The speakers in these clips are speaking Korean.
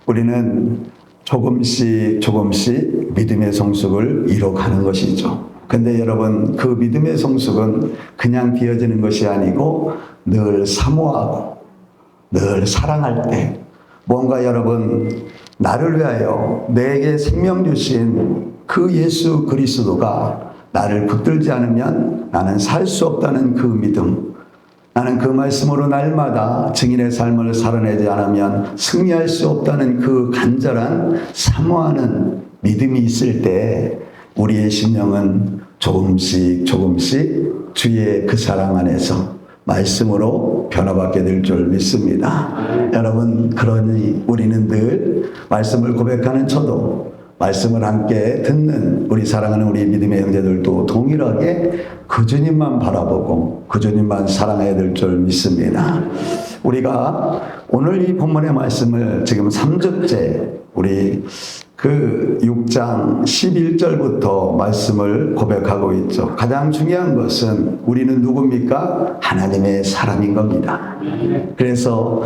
우리는 조금씩 믿음의 성숙을 이뤄가는 것이죠. 근데 여러분, 그 믿음의 성숙은 그냥 되어지는 것이 아니고 늘 사모하고 늘 사랑할 때, 뭔가 여러분, 나를 위하여 내게 생명 주신 그 예수 그리스도가 나를 붙들지 않으면 나는 살 수 없다는 그 믿음, 나는 그 말씀으로 날마다 증인의 삶을 살아내지 않으면 승리할 수 없다는 그 간절한 사모하는 믿음이 있을 때 우리의 심령은 조금씩 주의 그 사랑 안에서 말씀으로 변화받게 될 줄 믿습니다. 여러분, 그러니 우리는 늘 말씀을 고백하는 저도, 말씀을 함께 듣는 우리 사랑하는 우리 믿음의 형제들도 동일하게 그 주님만 바라보고 그 주님만 사랑해야 될 줄 믿습니다. 우리가 오늘 이 본문의 말씀을 지금 3주째 우리 그 6장 11절부터 말씀을 고백하고 있죠. 가장 중요한 것은 우리는 누굽니까? 하나님의 사람인 겁니다. 그래서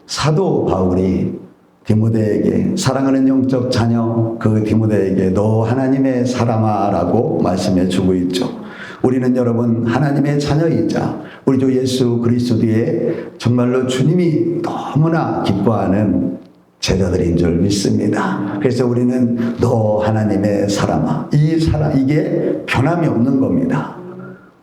사도 바울이 디모데에게, 사랑하는 영적 자녀 그 디모데에게 너 하나님의 사람아 라고 말씀해 주고 있죠. 우리는 여러분 하나님의 자녀이자 우리 주 예수 그리스도의 정말로 주님이 너무나 기뻐하는 제자들인 줄 믿습니다. 그래서 우리는 너 하나님의 사람아, 이게 변함이 없는 겁니다.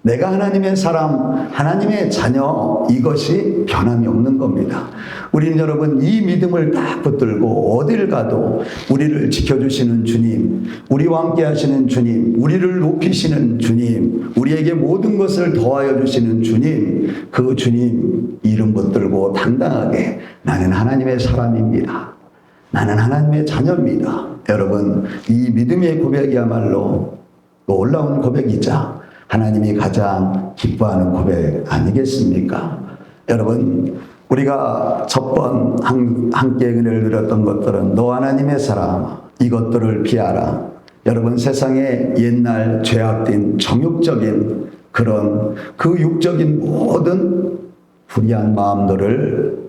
내가 하나님의 사람, 하나님의 자녀, 이것이 변함이 없는 겁니다. 우리는 여러분 이 믿음을 딱 붙들고 어딜 가도 우리를 지켜주시는 주님, 우리와 함께 하시는 주님, 우리를 높이시는 주님, 우리에게 모든 것을 더하여 주시는 주님, 그 주님 이름 붙들고 당당하게 나는 하나님의 사람입니다. 나는 하나님의 자녀입니다. 여러분, 이 믿음의 고백이야말로 놀라운 고백이자 하나님이 가장 기뻐하는 고백 아니겠습니까? 여러분, 우리가 첫번 함께 은혜를 누렸던 것들은 너 하나님의 사람, 이것들을 피하라. 여러분, 세상의 옛날 죄악된 정욕적인 그런 그 육적인 모든 불의한 마음들을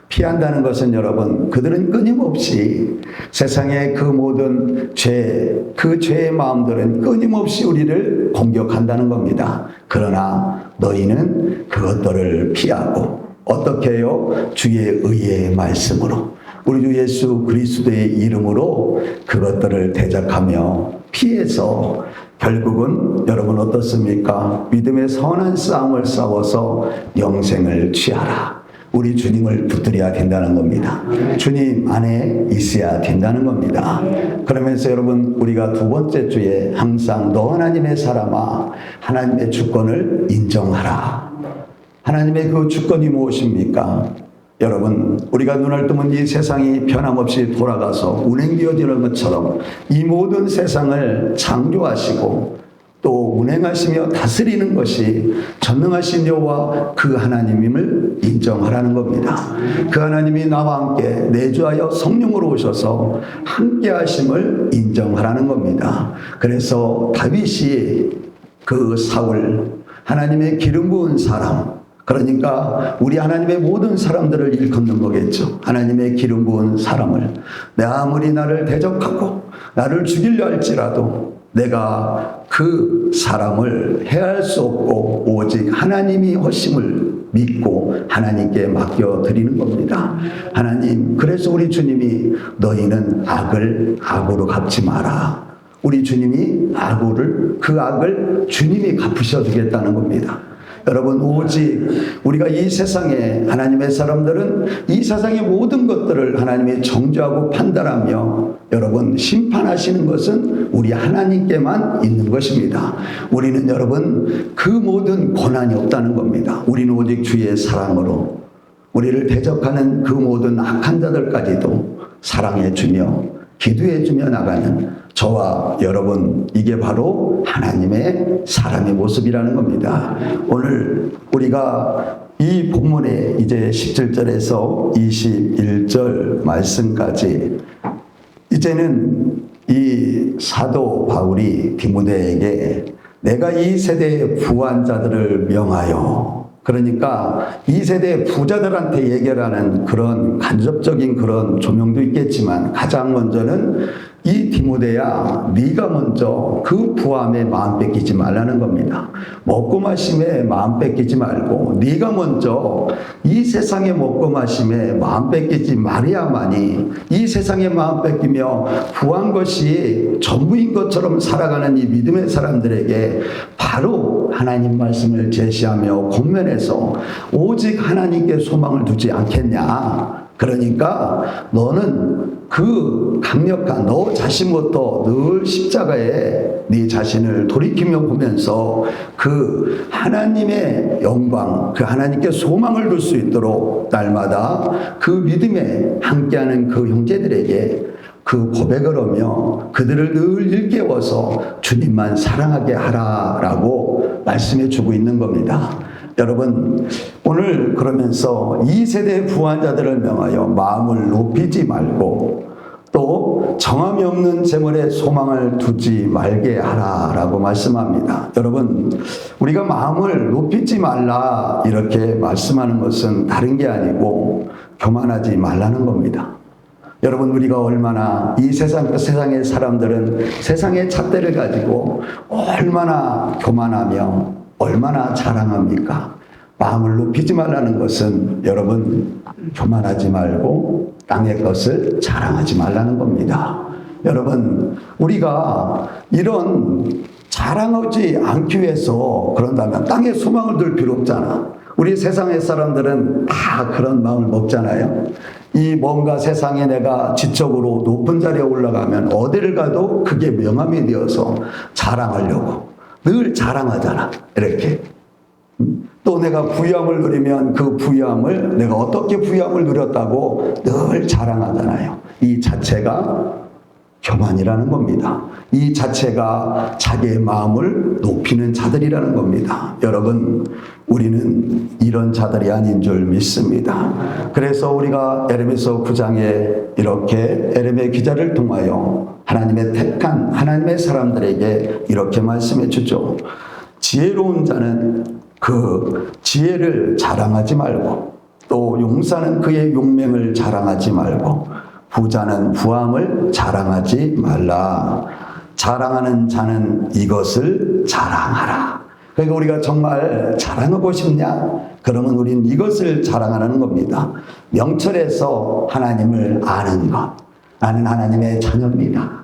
피한다는 것은 여러분, 그들은 끊임없이 세상의 그 모든 그 죄의 마음들은 끊임없이 우리를 공격한다는 겁니다. 그러나 너희는 그것들을 피하고 어떻게 해요? 주의 의의 말씀으로, 우리 주 예수 그리스도의 이름으로 그것들을 대적하며 피해서 결국은 여러분 어떻습니까? 믿음의 선한 싸움을 싸워서 영생을 취하라. 우리 주님을 붙들어야 된다는 겁니다. 주님 안에 있어야 된다는 겁니다. 그러면서 여러분, 우리가 두 번째 주에 항상 너 하나님의 사람아, 하나님의 주권을 인정하라. 하나님의 그 주권이 무엇입니까? 여러분, 우리가 눈을 뜨면 이 세상이 변함없이 돌아가서 운행되어지는 것처럼 이 모든 세상을 창조하시고 또 운행하시며 다스리는 것이 전능하신 여호와 그 하나님임을 인정하라는 겁니다. 그 하나님이 나와 함께 내주하여 성령으으로 오셔서 함께 하심을 인정하라는 겁니다. 그래서 다윗이 그 사울, 하나님의 기름 부은 사람, 그러니까 우리 하나님의 모든 사람들을 일컫는 거겠죠. 하나님의 기름 부은 사람을, 내가 아무리 나를 대적하고 나를 죽이려 할지라도 내가 그 사람을 해할 수 없고 오직 하나님이 하심을 믿고 하나님께 맡겨드리는 겁니다. 하나님, 그래서 우리 주님이 너희는 악을 악으로 갚지 마라. 우리 주님이 그 악을 주님이 갚으셔주겠다는 겁니다. 여러분, 오직 우리가 이 세상에, 하나님의 사람들은 이 세상의 모든 것들을 하나님이 정죄하고 판단하며 여러분 심판하시는 것은 우리 하나님께만 있는 것입니다. 우리는 여러분 그 모든 권한이 없다는 겁니다. 우리는 오직 주의 사랑으로 우리를 대적하는 그 모든 악한 자들까지도 사랑해 주며 기도해 주며 나가는 저와 여러분, 이게 바로 하나님의 사람의 모습이라는 겁니다. 오늘 우리가 이 본문에 이제 17절에서 21절 말씀까지 이제는 이 사도 바울이 디모데에게 내가 이 세대의 부한 자들을 명하여 그러니까 이 세대 부자들한테 얘기하는 그런 간접적인 그런 조명도 있겠지만 가장 먼저는 이 디모데야 네가 먼저 그 부함에 마음 뺏기지 말라는 겁니다. 먹고 마심에 마음 뺏기지 말고 네가 먼저 이 세상의 먹고 마심에 마음 뺏기지 말아야만이 이 세상에 마음 뺏기며 부한 것이 전부인 것처럼 살아가는 이 믿음의 사람들에게 바로 하나님 말씀을 제시하며 권면해서 오직 하나님께 소망을 두지 않겠냐. 그러니까 너는 그 강력한 너 자신부터 늘 십자가에 네 자신을 돌이키며 보면서 그 하나님의 영광, 그 하나님께 소망을 둘 수 있도록 날마다 그 믿음에 함께하는 그 형제들에게 그 고백을 하며 그들을 늘 일깨워서 주님만 사랑하게 하라라고 말씀해 주고 있는 겁니다. 여러분, 오늘 그러면서 이 세대의 부한자들을 명하여 마음을 높이지 말고 또 정함이 없는 재물에 소망을 두지 말게 하라라고 말씀합니다. 여러분, 우리가 마음을 높이지 말라 이렇게 말씀하는 것은 다른 게 아니고 교만하지 말라는 겁니다. 여러분, 우리가 얼마나 이 세상의 사람들은 세상의 잣대를 가지고 얼마나 교만하며 얼마나 자랑합니까? 마음을 높이지 말라는 것은 여러분 교만하지 말고 땅의 것을 자랑하지 말라는 겁니다. 여러분, 우리가 이런 자랑하지 않기 위해서 그런다면 땅에 소망을 둘 필요 없잖아. 우리 세상의 사람들은 다 그런 마음을 먹잖아요. 이 뭔가 세상에 내가 지적으로 높은 자리에 올라가면 어디를 가도 그게 명함이 되어서 자랑하려고 늘 자랑하잖아. 이렇게. 또 내가 부유함을 누리면 그 부유함을 내가 어떻게 부유함을 누렸다고 늘 자랑하잖아요. 이 자체가 교만이라는 겁니다. 이 자체가 자기의 마음을 높이는 자들이라는 겁니다. 여러분, 우리는 이런 자들이 아닌 줄 믿습니다. 그래서 우리가 에레미서 9장에 이렇게 에레미야 기자를 통하여 하나님의 택한 하나님의 사람들에게 이렇게 말씀해 주죠. 지혜로운 자는 그 지혜를 자랑하지 말고 또 용사는 그의 용맹을 자랑하지 말고 부자는 부함을 자랑하지 말라. 자랑하는 자는 이것을 자랑하라. 그러니까 우리가 정말 자랑하고 싶냐? 그러면 우리는 이것을 자랑하는 겁니다. 명철에서 하나님을 아는 것. 나는 하나님의 자녀입니다.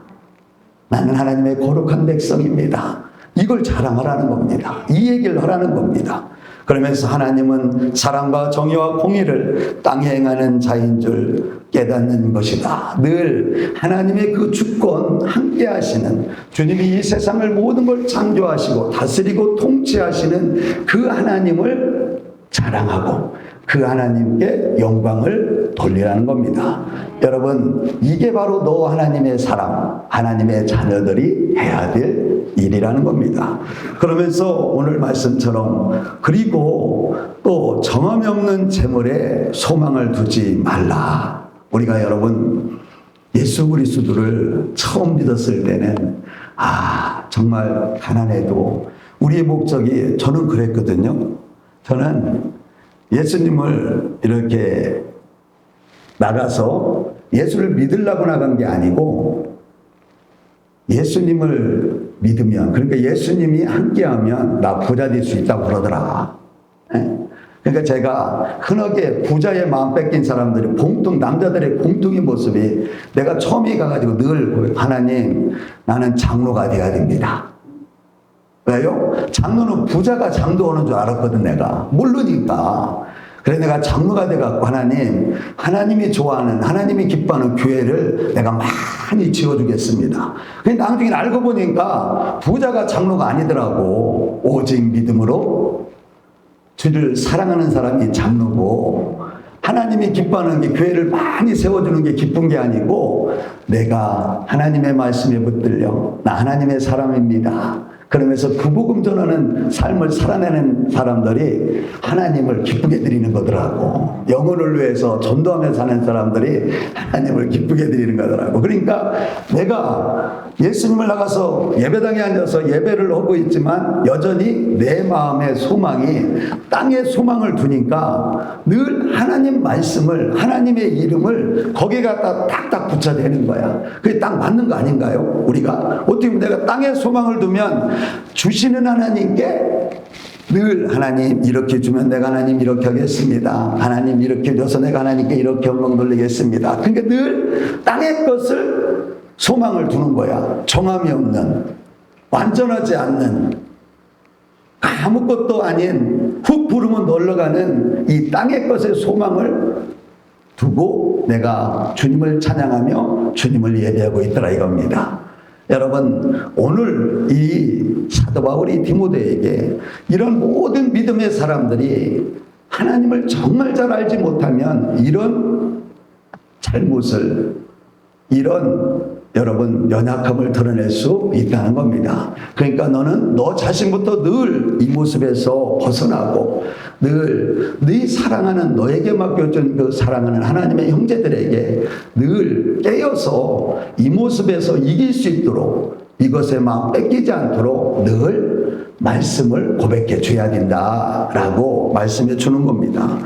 나는 하나님의 거룩한 백성입니다. 이걸 자랑하라는 겁니다. 이 얘기를 하라는 겁니다. 그러면서 하나님은 사랑과 정의와 공의를 땅에 행하는 자인 줄 깨닫는 것이다. 늘 하나님의 그 주권 함께 하시는 주님이 이 세상을 모든 걸 창조하시고 다스리고 통치하시는 그 하나님을 자랑하고 그 하나님께 영광을 돌리라는 겁니다. 여러분, 이게 바로 너 하나님의 사람, 하나님의 자녀들이 해야 될 일이라는 겁니다. 그러면서 오늘 말씀처럼 그리고 또 정함이 없는 재물에 소망을 두지 말라. 우리가 여러분 예수 그리스도를 처음 믿었을 때는 정말 가난해도 우리의 목적이 저는 그랬거든요. 저는 예수님을 이렇게 나가서 예수를 믿으려고 나간 게 아니고 예수님을 믿으면, 그러니까 예수님이 함께하면 나 부자 될 수 있다고 그러더라. 그러니까 제가 흔하게 부자의 마음 뺏긴 사람들이 남자들의 공통의 모습이 내가 처음에 가가지고 늘 하나님, 나는 장로가 돼야 됩니다. 왜요? 장로는 부자가 장도하는 줄 알았거든, 내가. 모르니까. 그래서 내가 장로가 돼갖고 하나님이 좋아하는, 하나님이 기뻐하는 교회를 내가 많이 지어주겠습니다. 근데 나중에 알고 보니까 부자가 장로가 아니더라고. 오직 믿음으로 주를 사랑하는 사람이 장로고, 하나님이 기뻐하는 게 교회를 많이 세워주는 게 기쁜 게 아니고, 내가 하나님의 말씀에 붙들려 나 하나님의 사람입니다. 그러면서 그 복음 전하는 삶을 살아내는 사람들이 하나님을 기쁘게 드리는 거더라고. 영혼을 위해서 전도하며 사는 사람들이 하나님을 기쁘게 드리는 거더라고. 그러니까 내가 예수님을 나가서 예배당에 앉아서 예배를 하고 있지만 여전히 내 마음의 소망이 땅에 소망을 두니까 늘 하나님 말씀을, 하나님의 이름을 거기에 갖다 딱딱 붙여대는 거야. 그게 딱 맞는 거 아닌가요? 우리가 어떻게 보면 내가 땅에 소망을 두면 주시는 하나님께 늘 하나님 이렇게 주면 내가 하나님 이렇게 하겠습니다. 하나님 이렇게 줘서 내가 하나님께 이렇게 영광 돌리겠습니다. 그러니까 늘 땅의 것을 소망을 두는 거야. 정함이 없는, 완전하지 않는, 아무것도 아닌 훅 부르면 놀러가는 이 땅의 것에 소망을 두고 내가 주님을 찬양하며 주님을 예배하고 있더라 이겁니다. 여러분, 오늘 이 사도 바울이 디모데에게 이런 모든 믿음의 사람들이 하나님을 정말 잘 알지 못하면 이런 잘못을, 이런 여러분 연약함을 드러낼 수 있다는 겁니다. 그러니까 너는 너 자신부터 늘 이 모습에서 벗어나고 늘 네 사랑하는, 너에게 맡겨준 그 사랑하는 하나님의 형제들에게 늘 깨어서 이 모습에서 이길 수 있도록, 이것에 마음 뺏기지 않도록 늘 말씀을 고백해 줘야 된다라고 말씀해 주는 겁니다.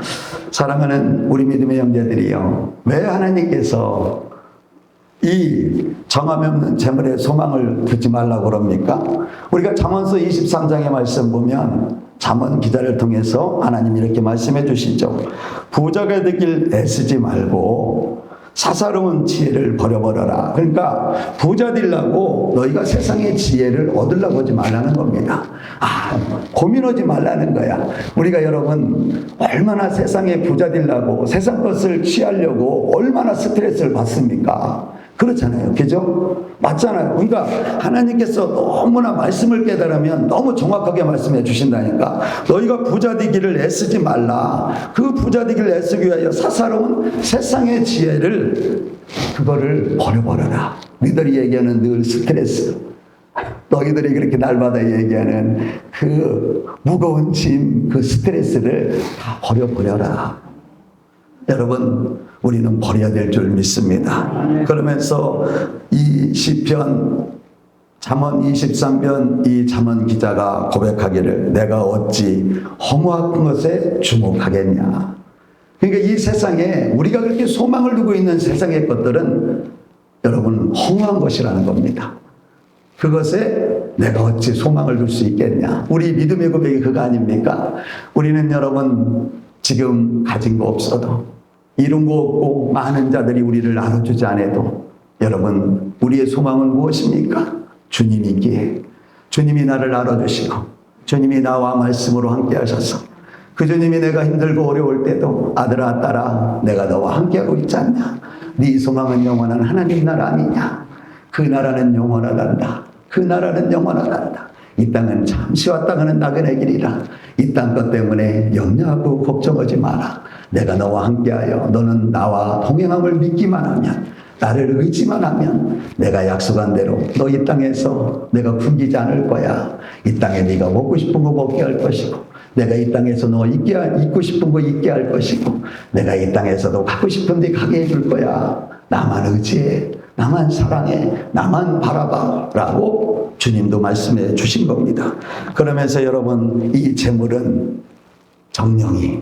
사랑하는 우리 믿음의 형제들이요, 왜 하나님께서 이 정함이 없는 재물에 소망을 두지 말라고 그럽니까? 우리가 잠언서 23장의 말씀 보면 잠언 기자를 통해서 하나님이 이렇게 말씀해 주시죠. 부자가 되길 애쓰지 말고 사사로운 지혜를 버려버려라. 그러니까 부자 되려고 너희가 세상의 지혜를 얻으려고 하지 말라는 겁니다. 고민하지 말라는 거야. 우리가 여러분 얼마나 세상에 부자 되려고 세상 것을 취하려고 얼마나 스트레스를 받습니까? 그렇잖아요. 그죠? 맞잖아요. 그러니까 하나님께서 너무나 말씀을 깨달으면 너무 정확하게 말씀해 주신다니까. 너희가 부자 되기를 애쓰지 말라. 그 부자 되기를 애쓰기 위하여 사사로운 세상의 지혜를, 그거를 버려버려라. 너희들이 얘기하는 늘 스트레스, 너희들이 그렇게 날마다 얘기하는 그 무거운 짐, 그 스트레스를 다 버려버려라. 여러분, 우리는 버려야 될 줄 믿습니다. 그러면서 이 시편 잠언 23편 이 잠언 기자가 고백하기를 내가 어찌 허무한 것에 주목하겠냐. 그러니까 이 세상에 우리가 그렇게 소망을 두고 있는 세상의 것들은 여러분 허무한 것이라는 겁니다. 그것에 내가 어찌 소망을 둘 수 있겠냐. 우리 믿음의 고백이 그거 아닙니까? 우리는 여러분 지금 가진 거 없어도, 이룬 거 없고 많은 자들이 우리를 알아주지 않아도 여러분 우리의 소망은 무엇입니까? 주님이기에 주님이 나를 알아주시고 주님이 나와 말씀으로 함께 하셔서 그 주님이 내가 힘들고 어려울 때도 아들아 딸아 내가 너와 함께하고 있지 않냐. 네 소망은 영원한 하나님 나라 아니냐. 그 나라는 영원하단다. 그 나라는 영원하단다. 이 땅은 잠시 왔다 가는 나그네 길이라. 이 땅 것 때문에 염려하고 걱정하지 마라. 내가 너와 함께하여 너는 나와 동행함을 믿기만 하면, 나를 의지만 하면 내가 약속한 대로 너 이 땅에서 내가 굶기지 않을 거야. 이 땅에 네가 먹고 싶은 거 먹게 할 것이고, 내가 이 땅에서 너 있고 싶은 거 있게 할 것이고, 내가 이 땅에서도 가고 싶은 데 가게 해줄 거야. 나만 의지해, 나만 사랑해, 나만 바라봐 라고 주님도 말씀해 주신 겁니다. 그러면서 여러분 이 재물은 정령이,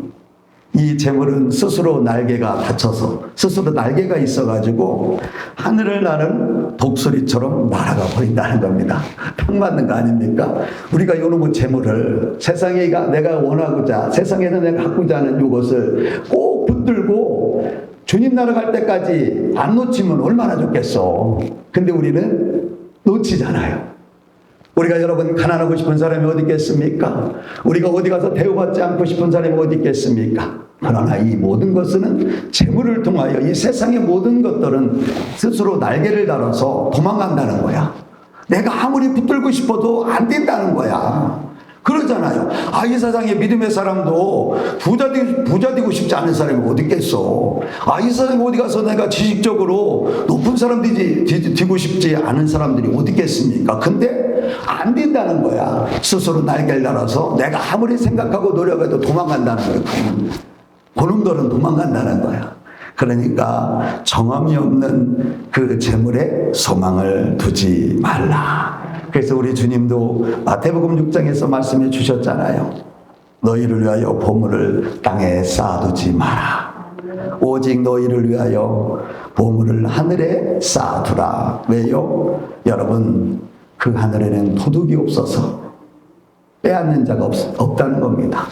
이 재물은 스스로 날개가 닫혀서 스스로 날개가 있어가지고 하늘을 나는 독수리처럼 날아가 버린다는 겁니다. 딱 맞는 거 아닙니까? 우리가 요놈의 재물을 세상에 내가 원하고자, 세상에서 내가 갖고자 하는 이것을 꼭 붙들고 주님 나라 갈 때까지 안 놓치면 얼마나 좋겠어. 근데 우리는 놓치잖아요. 우리가 여러분 가난하고 싶은 사람이 어디 있겠습니까? 우리가 어디 가서 대우받지 않고 싶은 사람이 어디 있겠습니까? 그러나 이 모든 것은 재물을 통하여 이 세상의 모든 것들은 스스로 날개를 달아서 도망간다는 거야. 내가 아무리 붙들고 싶어도 안 된다는 거야. 그러잖아요. 이 세상에 믿음의 사람도 부자 되고 싶지 않은 사람이 어디 있겠어. 이 세상에 어디 가서 내가 지식적으로 높은 사람들이 되고 싶지 않은 사람들이 어디 있겠습니까? 근데 안 된다는 거야. 스스로 날개를 달아서 내가 아무리 생각하고 노력해도 도망간다는 거야. 그놈들은 도망간다는 거야. 그러니까 정함이 없는 그 재물에 소망을 두지 말라. 그래서 우리 주님도 마태복음 6장에서 말씀해 주셨잖아요. 너희를 위하여 보물을 땅에 쌓아두지 마라. 오직 너희를 위하여 보물을 하늘에 쌓아두라. 왜요? 여러분, 그 하늘에는 도둑이 없어서 빼앗는 자가 없다는 겁니다.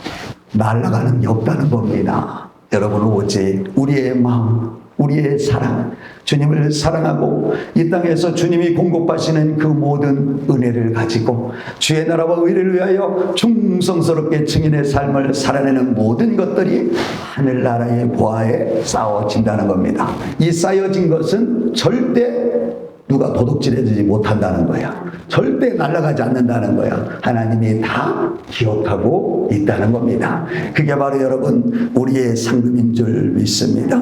날아가는 게 없다는 겁니다. 여러분, 오직 우리의 마음, 우리의 사랑, 주님을 사랑하고 이 땅에서 주님이 공급하시는 그 모든 은혜를 가지고 주의 나라와 의를 위하여 충성스럽게 증인의 삶을 살아내는 모든 것들이 하늘나라의 보화에 쌓아진다는 겁니다. 이 쌓여진 것은 절대 누가 도둑질해주지 못한다는 거야. 절대 날아가지 않는다는 거야. 하나님이 다 기억하고 있다는 겁니다. 그게 바로 여러분 우리의 상급인 줄 믿습니다.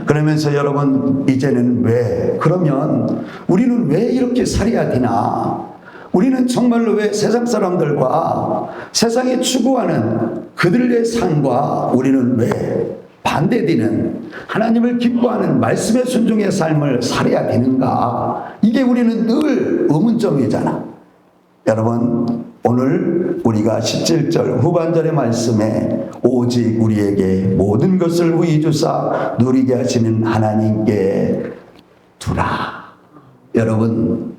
그러면서 여러분 이제는 왜? 그러면 우리는 왜 이렇게 살아야 되나? 우리는 정말로 왜 세상 사람들과 세상이 추구하는 그들의 삶과 우리는 왜 반대되는 하나님을 기뻐하는 말씀의 순종의 삶을 살아야 되는가? 이게 우리는 늘 의문점이잖아. 여러분, 오늘 우리가 17절 후반절의 말씀에 오직 우리에게 모든 것을 후히 주사 누리게 하시는 하나님께 두라. 여러분,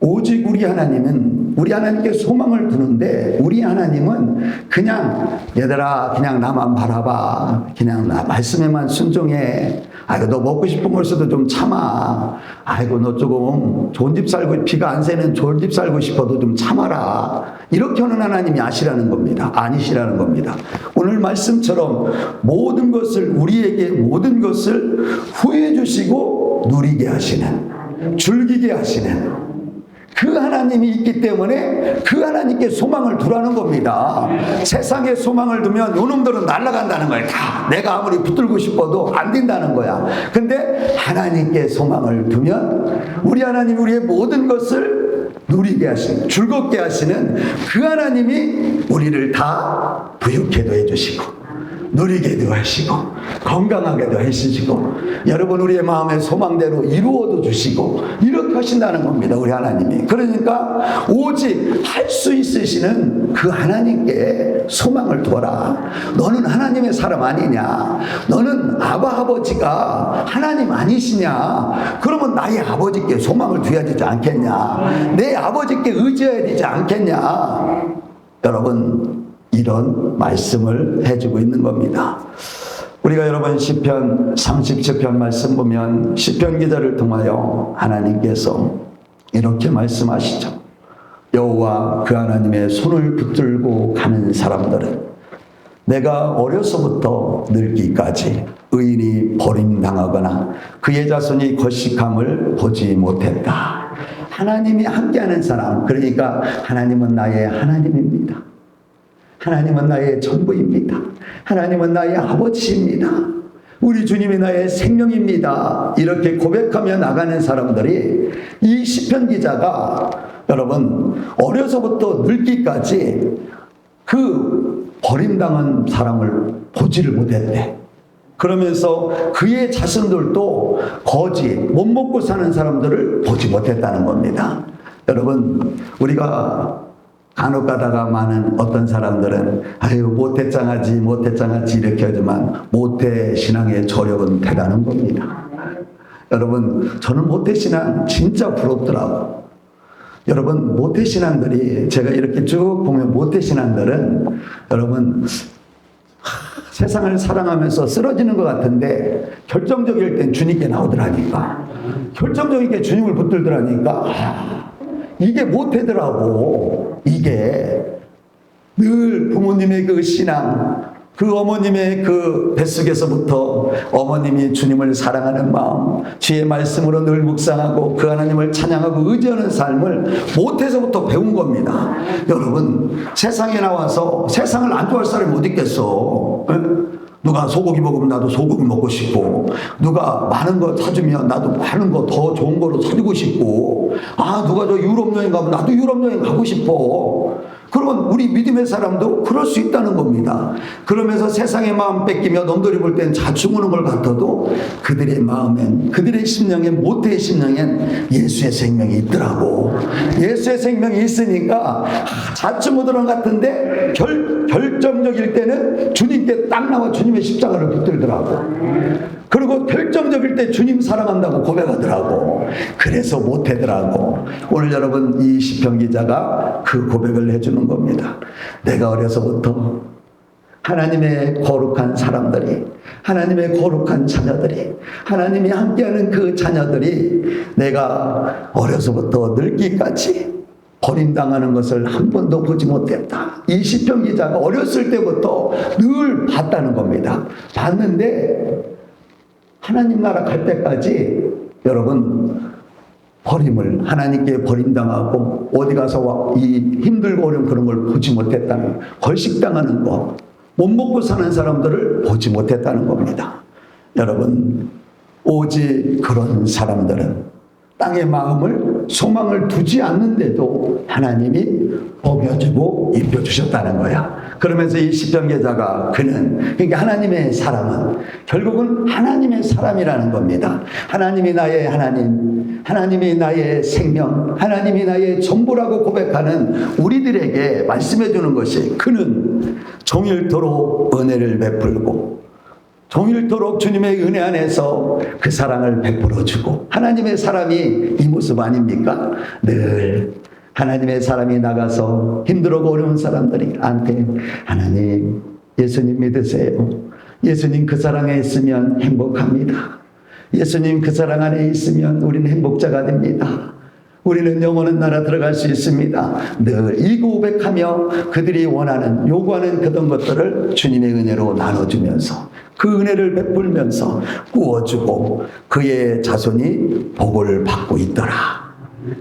오직 우리 하나님께 소망을 두는데 우리 하나님은 그냥 얘들아 그냥 나만 바라봐. 그냥 나 말씀에만 순종해. 아이고 너 먹고 싶은 걸 써도 좀 참아. 아이고 너 조금 좋은 집 살고 비가 안 새는 좋은 집 살고 싶어도 좀 참아라. 이렇게 하는 하나님이 아니시라는 겁니다. 오늘 말씀처럼 모든 것을 우리에게 모든 것을 후해 주시고 누리게 하시는 즐기게 하시는 그 하나님이 있기 때문에 그 하나님께 소망을 두라는 겁니다. 세상에 소망을 두면 요놈들은 날아간다는 거야. 다 내가 아무리 붙들고 싶어도 안 된다는 거야. 근데 하나님께 소망을 두면 우리 하나님이 우리의 모든 것을 누리게 하시는, 즐겁게 하시는 그 하나님이 우리를 다 부유케도 해주시고 누리게도 하시고 건강하게도 해주시고 여러분 우리의 마음의 소망대로 이루어도 주시고 이렇게 하신다는 겁니다. 우리 하나님이. 그러니까 오직 할 수 있으시는 그 하나님께 소망을 둬라. 너는 하나님의 사람 아니냐? 너는 아버지가 하나님 아니시냐? 그러면 나의 아버지께 소망을 둬야 되지 않겠냐? 내 아버지께 의지해야 되지 않겠냐? 여러분 이런 말씀을 해주고 있는 겁니다. 우리가 여러분 시편 37편 말씀 보면 시편 기자를 통하여 하나님께서 이렇게 말씀하시죠. 여호와 그 하나님의 손을 붙들고 가는 사람들은 내가 어려서부터 늙기까지 의인이 버림당하거나 그의 자손이 거식함을 보지 못했다. 하나님이 함께하는 사람, 그러니까 하나님은 나의 하나님입니다. 하나님은 나의 전부입니다. 하나님은 나의 아버지입니다. 우리 주님이 나의 생명입니다. 이렇게 고백하며 나가는 사람들이 이 시편 기자가 여러분 어려서부터 늙기까지 그 버림당한 사람을 보지를 못했대. 그러면서 그의 자손들도 거지 못 먹고 사는 사람들을 보지 못했다는 겁니다. 여러분 우리가 간혹 가다가 많은 어떤 사람들은 아유 모태짱하지 이렇게 하지만 모태신앙의 저력은 대단한 겁니다. 여러분 저는 모태신앙 진짜 부럽더라고. 여러분 모태신앙들이 제가 이렇게 쭉 보면 모태신앙들은 여러분 세상을 사랑하면서 쓰러지는 것 같은데 결정적일 땐 주님께 나오더라니까. 결정적일 때 주님을 붙들더라니까. 이게 못되더라고. 이게 늘 부모님의 그 신앙, 그 어머님의 그 뱃속에서부터 어머님이 주님을 사랑하는 마음, 주의 말씀으로 늘 묵상하고 그 하나님을 찬양하고 의지하는 삶을 못해서부터 배운 겁니다. 여러분 세상에 나와서 세상을 안 좋아할 사람이 어디 있겠어? 누가 소고기 먹으면 나도 소고기 먹고 싶고, 누가 많은 거 사주면 나도 많은 거 더 좋은 거로 사주고 싶고, 누가 저 유럽 여행 가면 나도 유럽 여행 가고 싶어. 그러면 우리 믿음의 사람도 그럴 수 있다는 겁니다. 그러면서 세상의 마음 뺏기며 놈들이 볼 땐 자충하는 걸 같아도 그들의 마음엔, 그들의 심령엔, 모태의 심령엔 예수의 생명이 있더라고. 예수의 생명이 있으니까 자충하는 것 같은데 결정적일 때는 주님께 딱 나와 주님의 십자가를 붙들더라고. 그리고 결정적일 때 주님 사랑한다고 고백하더라고. 그래서 못하더라고. 오늘 여러분, 이 시편 기자가 그 고백을 해주는 겁니다. 내가 어려서부터 하나님의 거룩한 사람들이, 하나님의 거룩한 자녀들이, 하나님이 함께하는 그 자녀들이 내가 어려서부터 늙기까지 버림당하는 것을 한 번도 보지 못했다. 이 시편 기자가 어렸을 때부터 늘 봤다는 겁니다. 봤는데 하나님 나라 갈 때까지 여러분 버림을, 하나님께 버림당하고 어디 가서 이 힘들고 어려운 그런 걸 보지 못했다는, 벌식당하는 거, 못 먹고 사는 사람들을 보지 못했다는 겁니다. 여러분, 오직 그런 사람들은 땅의 마음을, 소망을 두지 않는데도 하나님이 먹여주고 입혀주셨다는 거야. 그러면서 이 시편 기자가 그러니까 하나님의 사람은 결국은 하나님의 사람이라는 겁니다. 하나님이 나의 하나님, 하나님이 나의 생명, 하나님이 나의 전부라고 고백하는 우리들에게 말씀해 주는 것이, 그는 종일토록 은혜를 베풀고 종일토록 주님의 은혜 안에서 그 사랑을 베풀어주고, 하나님의 사람이 이 모습 아닙니까? 늘 하나님의 사람이 나가서 힘들고 어려운 사람들한테 하나님, 예수님 믿으세요. 예수님 그 사랑에 있으면 행복합니다. 예수님 그 사랑 안에 있으면 우리는 행복자가 됩니다. 우리는 영원한 나라 들어갈 수 있습니다. 늘 이 고백하며 그들이 원하는, 요구하는 그런 것들을 주님의 은혜로 나눠주면서, 그 은혜를 베풀면서 구워주고 그의 자손이 복을 받고 있더라.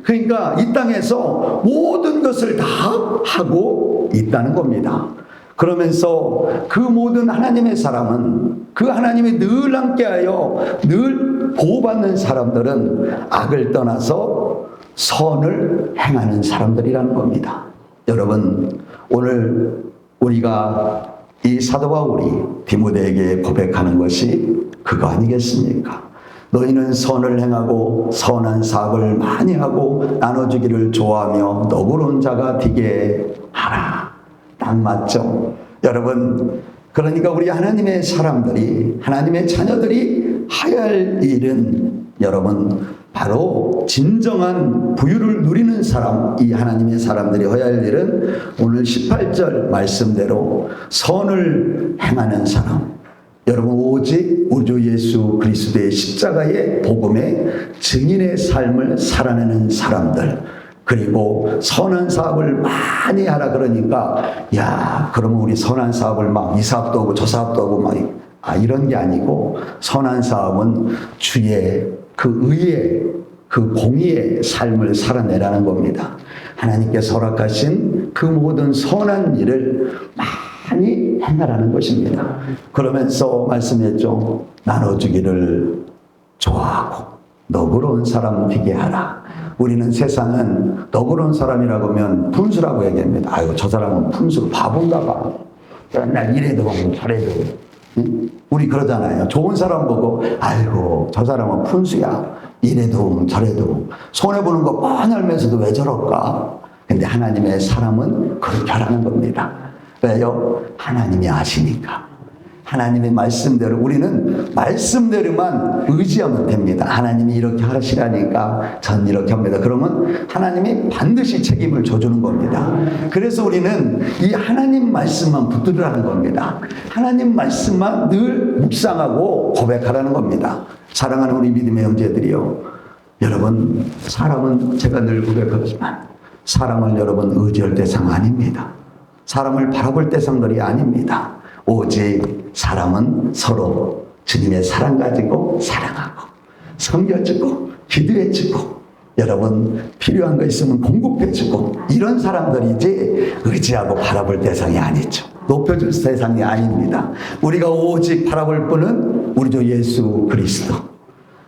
그러니까 이 땅에서 모든 것을 다 하고 있다는 겁니다. 그러면서 그 모든 하나님의 사람은, 그 하나님이 늘 함께하여 늘 보호받는 사람들은 악을 떠나서 선을 행하는 사람들이라는 겁니다. 여러분, 오늘 우리가 이 사도 바울이 디모데에게 고백하는 것이 그거 아니겠습니까? 너희는 선을 행하고 선한 사업을 많이 하고 나눠주기를 좋아하며 너그러운 자가 되게 하라. 딱 맞죠? 여러분, 그러니까 우리 하나님의 사람들이, 하나님의 자녀들이 해야 할 일은, 여러분, 바로 진정한 부유를 누리는 사람, 이 하나님의 사람들이 해야 할 일은 오늘 18절 말씀대로 선을 행하는 사람, 여러분, 오직 우리 주 예수 그리스도의 십자가의 복음의 증인의 삶을 살아내는 사람들, 그리고 선한 사업을 많이 하라. 그러니까 그러면 우리 선한 사업을 막 이 사업도 하고 저 사업도 하고 막 이런 게 아니고, 선한 사업은 주의 그 의의, 그 공의의 삶을 살아내라는 겁니다. 하나님께서 허락하신 그 모든 선한 일을 많이 행하라는 것입니다. 그러면서 말씀했죠. 나눠주기를 좋아하고 너그러운 사람 되게 하라. 우리는 세상은 너그러운 사람이라고 하면 분수라고 얘기합니다. 아이고, 저 사람은 분수, 바본가 봐. 맨날 이래도 저래도. 우리 그러잖아요. 좋은 사람 보고 아이고, 저 사람은 푼수야. 이래도 저래도. 손해보는 거 뻔히 알면서도 왜 저럴까? 근데 하나님의 사람은 그렇게 하라는 겁니다. 왜요? 하나님이 아시니까. 하나님의 말씀대로, 우리는 말씀대로만 의지하면 됩니다. 하나님이 이렇게 하시라니까 전 이렇게 합니다. 그러면 하나님이 반드시 책임을 져주는 겁니다. 그래서 우리는 이 하나님 말씀만 붙들으라는 겁니다. 하나님 말씀만 늘 묵상하고 고백하라는 겁니다. 사랑하는 우리 믿음의 형제들이요, 여러분, 사람은 제가 늘 고백하지만 사람을 여러분 의지할 대상 아닙니다. 사람을 바라볼 대상들이 아닙니다. 오직 사람은 서로 주님의 사랑 가지고 사랑하고 섬겨주고 기도해주고, 여러분 필요한 거 있으면 공급해주고, 이런 사람들이지 의지하고 바라볼 대상이 아니죠. 높여줄 세상이 아닙니다. 우리가 오직 바라볼 분은 우리 주 예수 그리스도.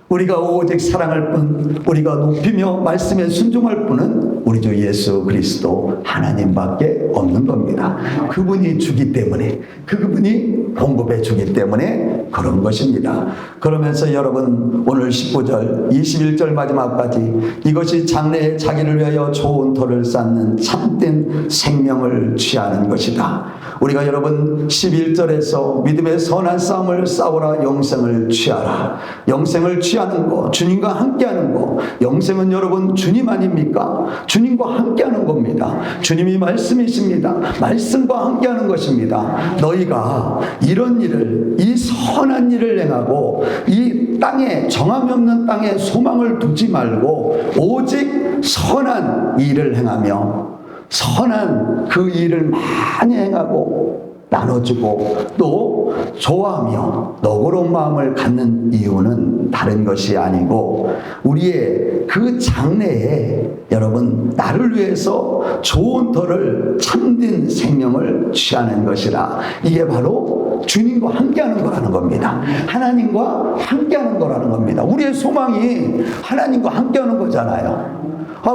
우리가 오직 사랑할 뿐, 우리가 높이며 말씀에 순종할 뿐은 우리 주 예수 그리스도 하나님밖에 없는 겁니다. 그분이 주기 때문에, 그분이 공급해 주기 때문에 그런 것입니다. 그러면서 여러분 오늘 19절, 21절 마지막까지 이것이 장래에 자기를 위하여 좋은 터를 쌓는 참된 생명을 취하는 것이다. 우리가 여러분 11절에서 믿음의 선한 싸움을 싸우라, 영생을 취하라. 영생을 취하는 거, 주님과 함께하는 거. 영생은 여러분 주님 아닙니까? 주님과 함께하는 겁니다. 주님이 말씀이십니다. 말씀과 함께하는 것입니다. 너희가 이런 일을, 이 선한 일을 행하고 이 땅에, 정함이 없는 땅에 소망을 두지 말고 오직 선한 일을 행하며 선한 그 일을 많이 행하고 나눠주고 또 좋아하며 너그러운 마음을 갖는 이유는 다른 것이 아니고 우리의 그 장래에 여러분 나를 위해서 좋은 터를 참된 생명을 취하는 것이라. 이게 바로 주님과 함께하는 거라는 겁니다. 하나님과 함께하는 거라는 겁니다. 우리의 소망이 하나님과 함께하는 거잖아요.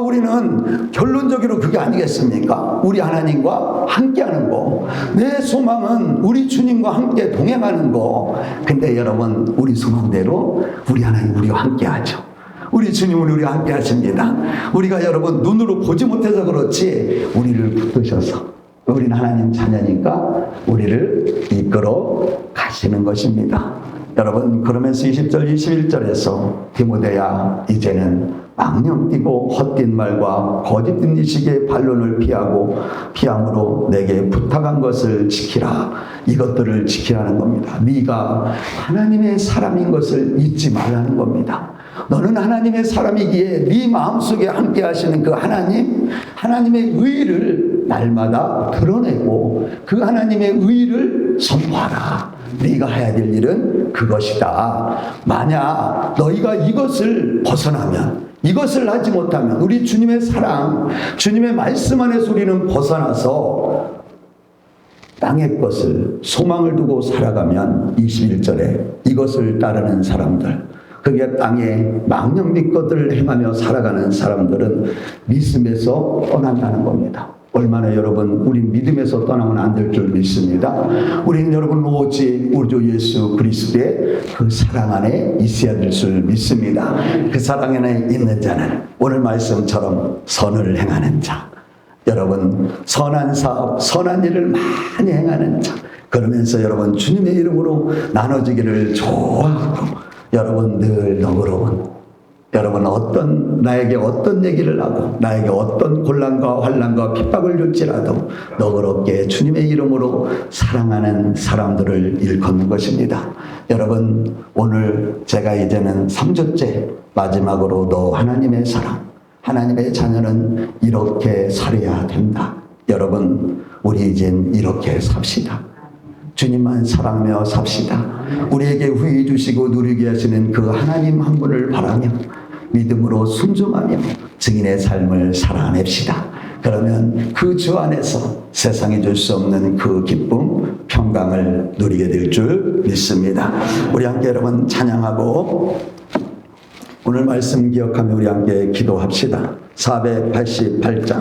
우리는 결론적으로 그게 아니겠습니까? 우리 하나님과 함께하는 거. 내 소망은 우리 주님과 함께 동행하는 거. 근데 여러분 우리 소망대로 우리 하나님 우리와 함께하죠. 우리 주님은 우리와 함께 하십니다. 우리가 여러분 눈으로 보지 못해서 그렇지 우리를 붙드셔서 우리는 하나님 자녀니까 우리를 이끌어 가시는 것입니다. 여러분 그러면서 20절 21절에서 디모데야 이제는 망령 띠고 헛된 말과 거짓 듯이식의 반론을 피함으로 내게 부탁한 것을 지키라. 이것들을 지키라는 겁니다. 네가 하나님의 사람인 것을 잊지 말라는 겁니다. 너는 하나님의 사람이기에 네 마음속에 함께 하시는 그 하나님의 의를 날마다 드러내고 그 하나님의 의를 선포하라. 네가 해야 될 일은 그것이다. 만약 너희가 이것을 벗어나면, 이것을 하지 못하면 우리 주님의 사랑, 주님의 말씀 안에서 우리는 벗어나서 땅의 것을 소망을 두고 살아가면 21절에 이것을 따르는 사람들, 그게 땅에 망령 믿것들을 행하며 살아가는 사람들은 믿음에서 떠난다는 겁니다. 얼마나 여러분 우리 믿음에서 떠나면 안 될 줄 믿습니다. 우리는 여러분 오직 우리 주 예수 그리스도의 그 사랑 안에 있어야 될 줄 믿습니다. 그 사랑 안에 있는 자는 오늘 말씀처럼 선을 행하는 자, 여러분 선한 사업, 선한 일을 많이 행하는 자, 그러면서 여러분 주님의 이름으로 나눠지기를 좋아하고 여러분 늘 너그러운, 여러분 나에게 어떤 얘기를 하고 나에게 어떤 곤란과 환난과 핍박을 줄지라도 너그럽게 주님의 이름으로 사랑하는 사람들을 일컫는 것입니다. 여러분 오늘 제가 이제는 3주째 마지막으로 너 하나님의 사랑, 하나님의 자녀는 이렇게 살아야 된다. 여러분 우리 이젠 이렇게 삽시다. 주님만 사랑하며 삽시다. 우리에게 후히 주시고 누리게 하시는 그 하나님 한 분을 바라며 믿음으로 순종하며 증인의 삶을 살아냅시다. 그러면 그 주 안에서 세상에 줄 수 없는 그 기쁨, 평강을 누리게 될 줄 믿습니다. 우리 함께 여러분 찬양하고 오늘 말씀 기억하며 우리 함께 기도합시다. 488장